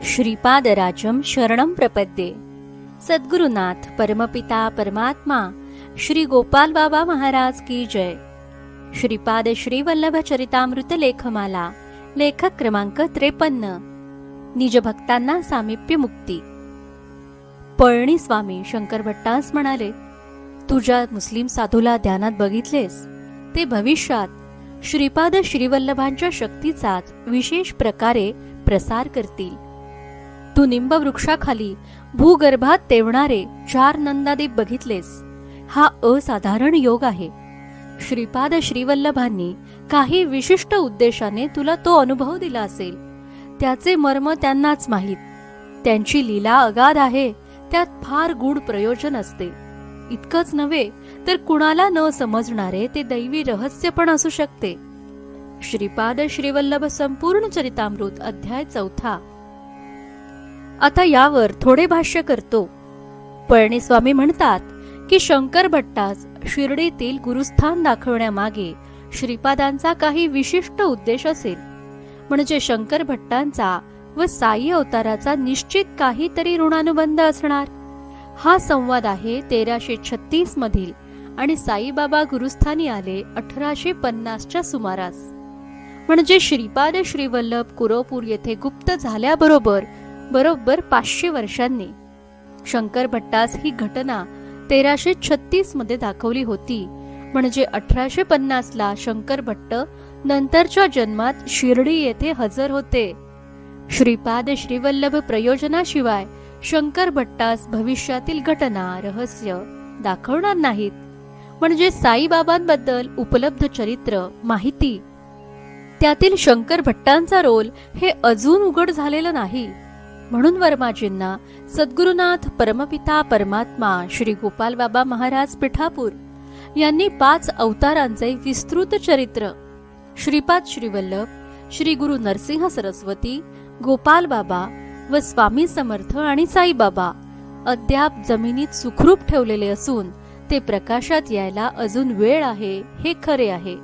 श्रीपादराजं शरणं प्रपद्ये। सद्गुरुनाथ परमपिता परमात्मा श्री गोपाल बाबा महाराज की जय। श्रीपाद श्री वल्लभ चरितामृत लेखमाला, लेखक क्रमांक 53। निज भक्तांना सामिप्य मुक्ती। पळणी स्वामी शंकर भट्टास म्हणाले, तुझ्या मुस्लिम साधूला ध्यानात बघितलेस, ते भविष्यात श्रीपाद श्रीवल्लभांच्या शक्तीचाच विशेष प्रकारे प्रसार करतील। तू निंब वृक्षाखाली भूगर्भात तेवणारे 4 नंदादीप बघितलेस, हा असाधारण योग आहे। श्रीपाद श्रीवल्लभांनी काही विशिष्ट उद्देशाने तुला तो अनुभव दिला असेल, त्याचे मर्म त्यांनाच माहीत। त्यांची लीला अगाध आहे, त्यात फार गूढ प्रयोजन असते। इतकंच नव्हे तर कुणाला न समजणारे ते दैवी रहस्य पण असू शकते। श्रीपाद श्रीवल्लभ संपूर्ण चरितामृत अध्याय 4। आता यावर थोडे भाष्य करतो। पळणीस्वामी म्हणतात की शंकर भट्टास शिर्डीतील गुरुस्थान दाखवण्यामागे श्रीपादांचा काही विशिष्ट उद्देश असेल, म्हणजे शंकर भट्टांचा व साई अवताराचा निश्चित काहीतरी ऋणानुबंध असणार। हा संवाद आहे 1336 मधील आणि साईबाबा गुरुस्थानी आले 1850च्या सुमारास, म्हणजे श्रीपाद श्रीवल्लभ कुरोपूर येथे गुप्त झाल्याबरोबर 500 वर्षांनी। शंकर भट्टास ही घटना 1336 मध्ये दाखवली होती, म्हणजे 1850ला शंकर भट्ट नंतरच्या जन्मात शिर्डी येथे हजर होते। श्रीपाद श्रीवल्लभ प्रयोजनाशिवाय शंकर भट्टास भविष्यातील घटना रहस्य दाखवणार नाहीत, म्हणजे साईबाबांबद्दल उपलब्ध चरित्र माहिती त्यातील शंकर भट्टांचा रोल हे अजून उघड झालेलं नाही। म्हणून वर्माजींना सद्गुरुनाथ परमपिता परमात्मा श्री गोपाल बाबा महाराज पिठापूर यांनी 5 अवतारांचे विस्तृत चरित्र श्रीपाद श्रीवल्लभ, श्री गुरु नरसिंह सरस्वती, गोपाल बाबा व स्वामी समर्थ आणि साईबाबा अद्याप जमिनीत सुखरूप ठेवलेले असून ते प्रकाशात यायला अजून वेळ आहे, हे खरे आहे।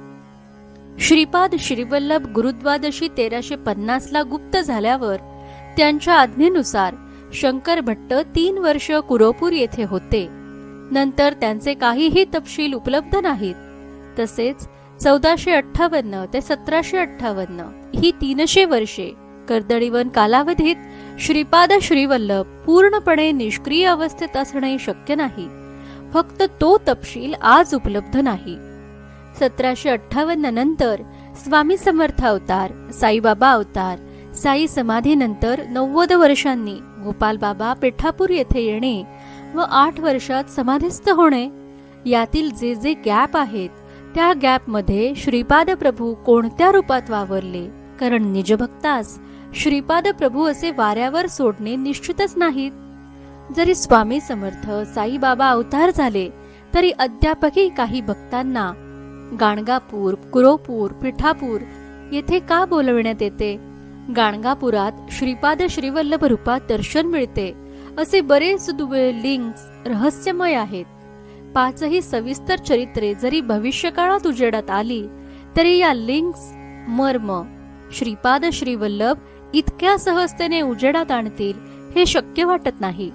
श्रीपाद श्रीवल्लभ गुरुद्वादशी 1350ला गुप्त झाल्यावर त्यांच्या आज्ञेनुसार शंकर भट्ट 3 वर्ष कुरोपूर येथे होते। नंतर त्यांचे काहीही तपशील उपलब्ध नाहीत। तसेच 1458 ते 1758 ही 300 वर्षे कर्दळीवन कालावधीत श्रीपाद श्रीवल्लभ पूर्णपणे निष्क्रिय अवस्थेत असणे शक्य नाही। फक्त तो तपशील आज उपलब्ध नाही। 1758 नंतर स्वामी समर्थ अवतार, साईबाबा अवतार, साई समाधीनंतर 90 वर्षांनी गोपाल बाबा पिठापूर येथे येणे व 8 वर्षात समाधीस्थ होणे, यातील जे जे गॅप आहेत त्या गॅपमध्ये श्रीपाद प्रभू कोणत्या रूपात वावरले, कारण निजभक्तास श्रीपाद प्रभू असे वाऱ्यावर सोडणे निश्चितच नाहीत। जरी स्वामी समर्थ साईबाबा अवतार झाले तरी अद्यापही काही भक्तांना गाणगापूर, कुरोपूर, पिठापूर येथे का बोलविण्यात येते? गाणगापुरात श्रीपाद श्रीवल्लभ रूपात दर्शन मिळते असे बरेच दुबळे लिंक्स रहस्यमय आहेत। 5ही सविस्तर चरित्रे जरी भविष्यकाळात उजेडात आली तरी या लिंक्स मर्म श्रीपाद श्रीवल्लभ इतक्या सहजतेने उजेडात आणतील हे शक्य वाटत नाही।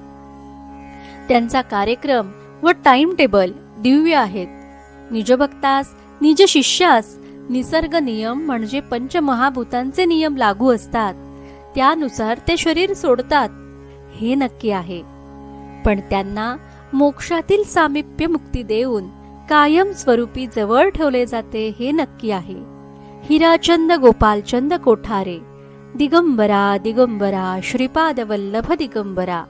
त्यांचा कार्यक्रम व टाइम टेबल दिव्य आहेत। निजभक्तास, निज शिष्यास निसर्ग नियम म्हणजे पंचमहाभूतांचे नियम लागू असतात, त्यानुसार ते शरीर सोडतात हे नक्की आहे। पण त्यांना मोक्षातील सामिप्य मुक्ती देऊन कायम स्वरूपी जवळ ठेवले जाते हे नक्की आहे। हिराचंद गोपालचंद कोठारे, दिगंबरा दिगंबरा श्रीपाद वल्लभ दिगंबरा।